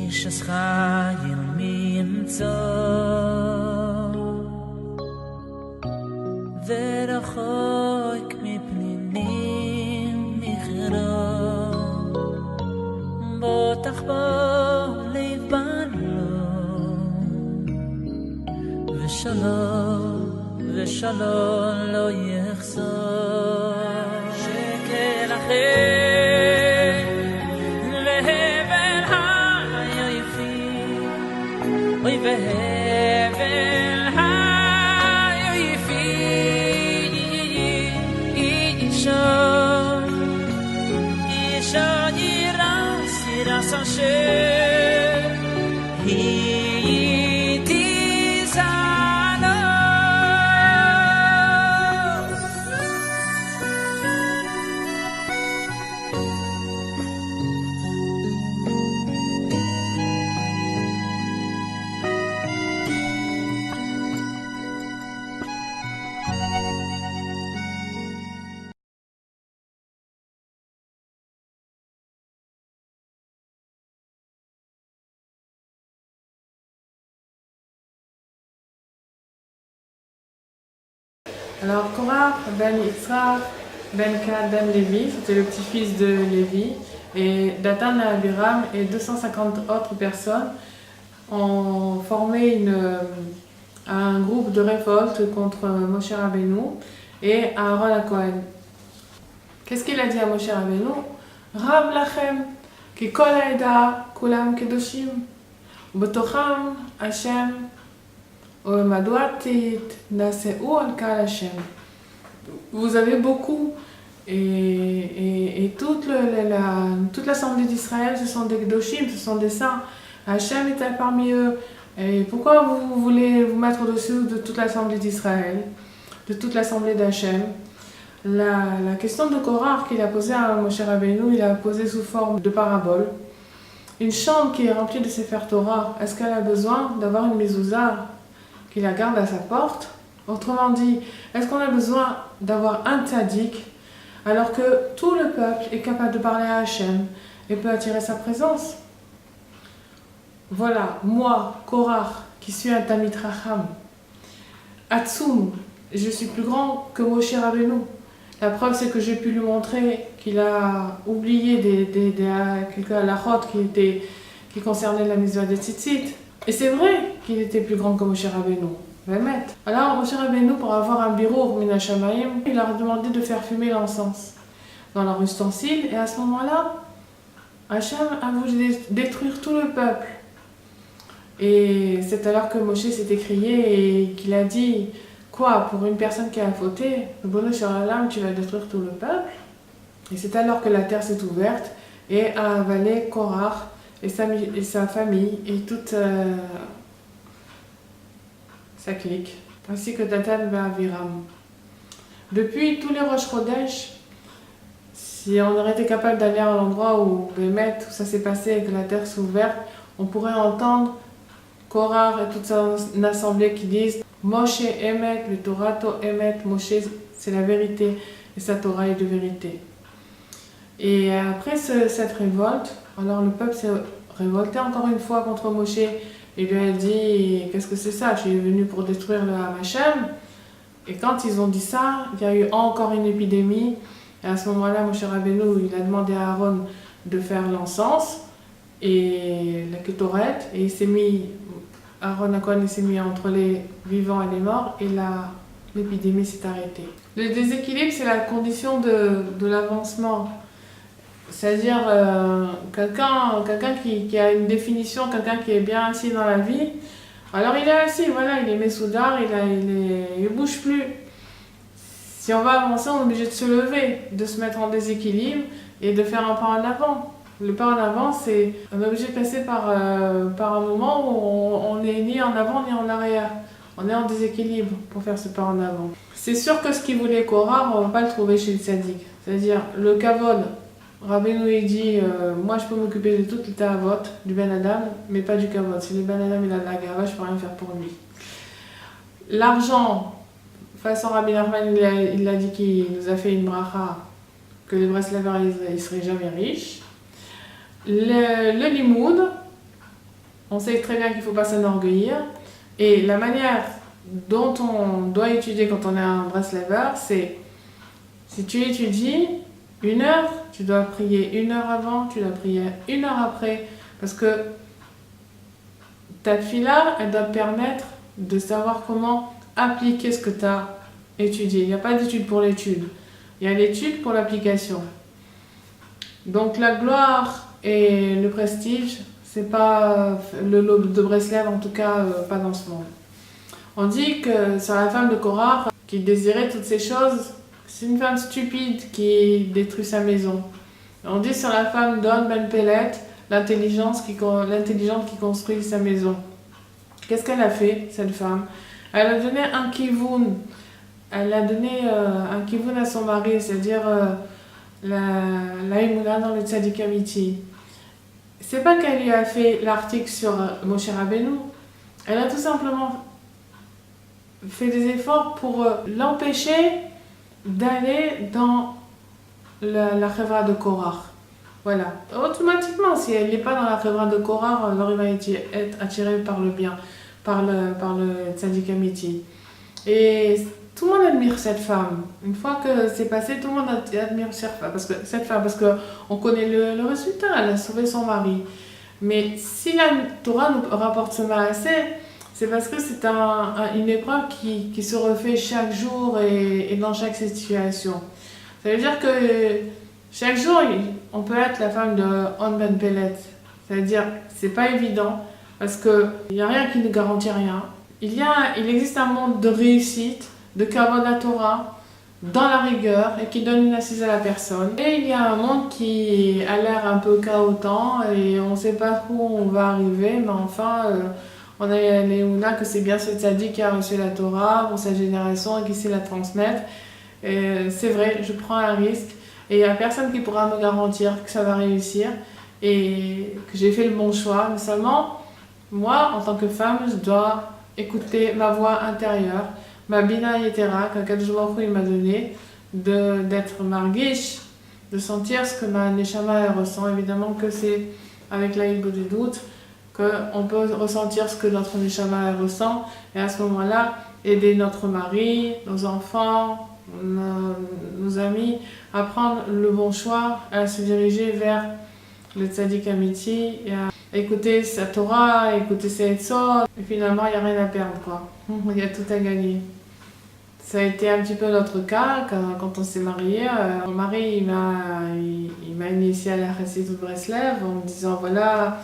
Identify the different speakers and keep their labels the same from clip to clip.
Speaker 1: איש חיים ממצוא ורחוק מפנינים נכרו בוטח בו לב בנו ושלום לא יחזור שקל אחר והבל היפים אוי והבל היפים אישה ירס אשר היא תזענו
Speaker 2: Alors Korach, ben Yitzhak, ben Gad, ben Lévi, c'était le petit-fils de Lévi, et Dathan et Abiram et 250 autres personnes ont formé un groupe de révolte contre Moshe Rabbeinu et Aaron HaKohen. Qu'est-ce qu'il a dit à Moshe Rabbeinu? Rab lachem, ki kol haeda kulam kedoshim, ubetocham Hashem vous avez beaucoup et toute l'assemblée d'Israël, ce sont des Kedoshim, ce sont des saints. Hachem est parmi eux. Et pourquoi vous voulez vous mettre au-dessus de toute l'assemblée d'Israël, de toute l'assemblée d'Hachem? La question de Korach qu'il a posée à Moshe Rabbeinu, il a posée sous forme de parabole. Une chambre qui est remplie de Sefer Torah, est-ce qu'elle a besoin d'avoir une mezouza qui la garde à sa porte? Autrement dit, est-ce qu'on a besoin d'avoir un tzaddik alors que tout le peuple est capable de parler à Hachem et peut attirer sa présence? Voilà, moi, Korach, qui suis un Talmid Chacham, Atsum, je suis plus grand que Moshe Rabbeinu. La preuve, c'est que j'ai pu lui montrer qu'il a oublié quelques halachot qui concernaient la mitzvah des tzitzit. Et c'est vrai qu'il était plus grand que Moshe Rabbeinu. Alors Moshe Rabbeinu, pour avoir un birour min hashamayim, il leur a demandé de faire fumer l'encens dans leur ustensile. Et à ce moment-là, Hachem a voulu détruire tout le peuple. Et c'est alors que Moshe s'est écrié et qu'il a dit: quoi, pour une personne qui a fauté, le bonheur sur la lame, tu vas détruire tout le peuple? Et c'est alors que la terre s'est ouverte et a avalé Korach et sa famille et toute sa clique, ainsi que Dathan et Abiram. Depuis tous les Rosh Chodesh, si on aurait été capable d'aller à l'endroit où ça s'est passé et que la terre s'est ouverte, on pourrait entendre Korach et toute son assemblée qui disent: Moshe Emet, le Torato Emet, Moshe c'est la vérité et sa Torah est de vérité. Et après cette révolte, alors le peuple s'est révolté encore une fois contre Moshe et lui a dit: qu'est-ce que c'est ça? Tu es venu pour détruire le Ham Hashem? Et quand ils ont dit ça, il y a eu encore une épidémie. Et à ce moment-là, Moshe Rabbeinu, il a demandé à Aaron de faire l'encens et la kétoret, et Aaron HaKohen s'est mis entre les vivants et les morts, et l'épidémie s'est arrêtée. Le déséquilibre, c'est la condition de l'avancement. C'est-à-dire quelqu'un qui a une définition, quelqu'un qui est bien assis dans la vie. Alors il est assis, voilà, il est messoudar, il bouge plus. Si on va avancer, on est obligé de se lever, de se mettre en déséquilibre et de faire un pas en avant. Le pas en avant, c'est on est obligé de passer par un moment où on n'est ni en avant ni en arrière. On est en déséquilibre pour faire ce pas en avant. C'est sûr que ce qu'il voulait Korach, on ne va pas le trouver chez le tzaddik. C'est-à-dire le kavod. Rabbeinu il dit moi je peux m'occuper de toute le ta'avot du Ben Adam, mais pas du kavod. Si le Ben Adam il a de la gava, je peux rien faire pour lui. L'argent, façon Rabbi Nachman il a dit qu'il nous a fait une bracha que les Breslavers ils seraient jamais riches. Le limoud, On sait très bien qu'il ne faut pas s'enorgueillir. Et la manière dont on doit étudier quand on est un Breslever, c'est si tu étudies 1 heure, tu dois prier 1 heure avant, tu dois prier 1 heure après. Parce que ta fille-là, elle doit te permettre de savoir comment appliquer ce que tu as étudié. Il n'y a pas d'étude pour l'étude, il y a l'étude pour l'application. Donc la gloire et le prestige, c'est pas le lot de Breslev, en tout cas pas dans ce monde. On dit que sur la femme de Korah qui désirait toutes ces choses, c'est une femme stupide qui détruit sa maison. On dit sur la femme d'On Ben Pellet, l'intelligente qui construit sa maison. Qu'est-ce qu'elle a fait, cette femme? Elle a donné un kivun. Elle a donné un kivun à son mari, c'est-à-dire la émouna dans le Tzadik Amiti. C'est pas qu'elle lui a fait l'article sur Moshe Rabbeinu. Elle a tout simplement fait des efforts pour l'empêcher d'aller dans la chevra de Korah. Voilà. Automatiquement, si elle n'est pas dans la chevra de Korah, alors il va être attiré par le bien, par le Tzadik Amiti. Et tout le monde admire cette femme. Une fois que c'est passé, tout le monde admire cette femme, parce qu'on connaît le résultat, elle a sauvé son mari. Mais si la Torah nous rapporte ce maassé, c'est parce que c'est une épreuve qui se refait chaque jour et dans chaque situation. Ça veut dire que chaque jour, on peut être la femme de On Ben Pellet. C'est-à-dire, c'est pas évident, parce qu'il n'y a rien qui ne garantit rien. Il existe un monde de réussite, de kavod à Torah, dans la rigueur, et qui donne une assise à la personne. Et il y a un monde qui a l'air un peu chaotant, et on ne sait pas où on va arriver, mais enfin, on a les Ouna que c'est bien ce tzaddik qui a reçu la Torah pour sa génération et qui sait la transmettre. Et c'est vrai, je prends un risque, et il n'y a personne qui pourra me garantir que ça va réussir, et que j'ai fait le bon choix. Mais seulement, moi, en tant que femme, je dois écouter ma voix intérieure, ma bina yetera, qu'Akadosh Baruch Hu il m'a donné, d'être margish, de sentir ce que ma neshama elle ressent. Évidemment que c'est avec la hilbo du doute qu'on peut ressentir ce que notre neshama elle ressent, et à ce moment-là, aider notre mari, nos enfants, nos amis à prendre le bon choix, à se diriger vers le tzaddik amiti, et à écouter sa Torah, écouter ses etzot, et finalement il n'y a rien à perdre, quoi. Il y a tout à gagner. Ça a été un petit peu notre cas quand on s'est mariés. Mon mari il m'a initié à la Chassidut de Breslev en me disant voilà,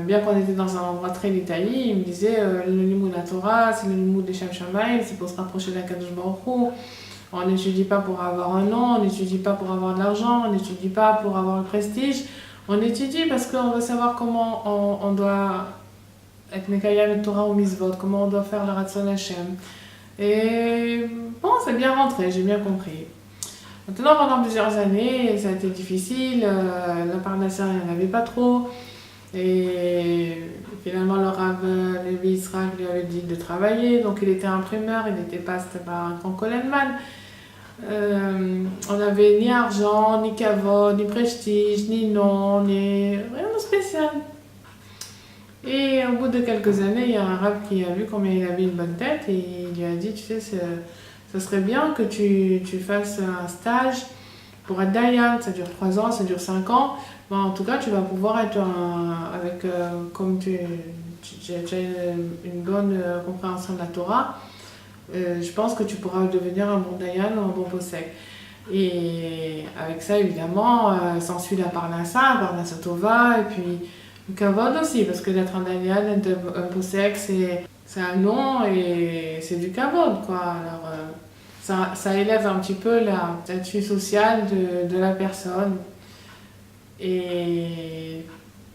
Speaker 2: bien qu'on était dans un endroit très détaillé, il me disait le limoud de la Torah, c'est le limoud des Shem Shamayim, c'est pour se rapprocher d'Akadosh Baruch Hu. On n'étudie pas pour avoir un nom, on n'étudie pas pour avoir de l'argent, on n'étudie pas pour avoir le prestige. On étudie parce qu'on veut savoir comment on doit être Mekayam et Torah ou Mitzvot, comment on doit faire le Ratzon Hashem. Et bon, c'est bien rentré, j'ai bien compris. Maintenant, pendant plusieurs années, ça a été difficile, la parnassa, il n'y en avait pas trop. Et finalement, le Rav Levi Israël lui avait dit de travailler, donc il était imprimeur, il n'était pas, c'était pas un grand colenman. On n'avait ni argent, ni kavod, ni prestige, ni nom, ni rien de spécial. Et au bout de quelques années, il y a un rab qui a vu combien il avait une bonne tête et il lui a dit, tu sais, ça serait bien que tu fasses un stage pour être Dayan. Ça dure 3 ans, ça dure 5 ans. Bon, en tout cas, tu vas pouvoir être comme tu as une bonne compréhension de la Torah. Je pense que tu pourras devenir un bon Dayan ou un bon Posek. Et avec ça, évidemment, s'ensuit la Parnassa Tova, et puis le Kavod aussi, parce que d'être un Dayan, un Posek, c'est un nom et c'est du Kavod, quoi. Alors, ça élève un petit peu la statut social de la personne. Et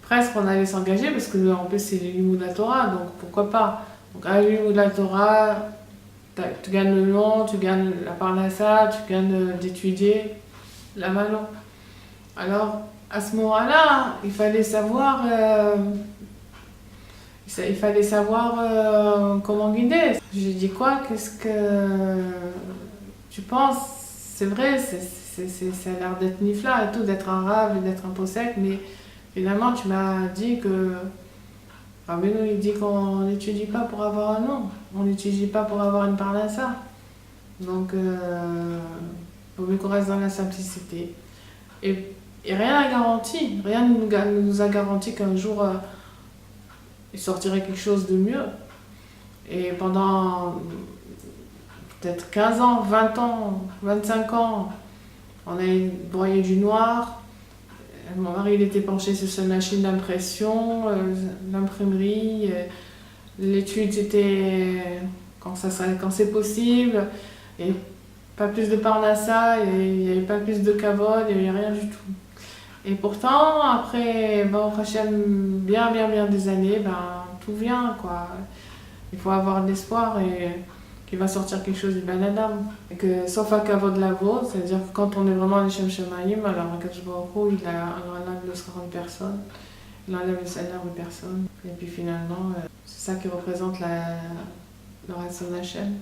Speaker 2: presque on allait s'engager, parce que en plus c'est le limoud de la Torah, donc pourquoi pas. Donc à le limoud de la Torah, tu gagnes le nom, tu gagnes la parnassa, tu gagnes d'étudier la mano. Alors, à ce moment-là, il fallait savoir comment guider. J'ai dit quoi? Qu'est-ce que tu penses? C'est vrai, ça a l'air d'être nifla et tout, d'être un rave et d'être un posek, mais finalement, tu m'as dit que Rabbeinu, il dit qu'on n'étudie pas pour avoir un nom, on n'étudie pas pour avoir une parnassa. Donc, il vaut mieux qu'on reste dans la simplicité. Et rien n'a garanti, rien ne nous a garanti qu'un jour, il sortirait quelque chose de mieux. Et pendant peut-être 15 ans, 20 ans, 25 ans, on a broyé du noir. Mon mari, il était penché sur sa machine d'impression, l'imprimerie. L'étude, c'était quand c'est possible. Et pas plus de parnassa, il n'y avait pas plus de kavod, il n'y avait rien du tout. Et pourtant, après, Baruch Hashem, bien des années, tout vient, quoi. Il faut avoir de l'espoir et qu'il va sortir quelque chose du Ben Adam. Et que, sauf à kavod lavo, c'est-à-dire que quand on est vraiment les Shem Shemaim, alors Akadosh Baruch Hu, il enlève le score de personne, il enlève le salaire de personne. Et puis finalement, c'est ça qui représente le Ratzon Hashem.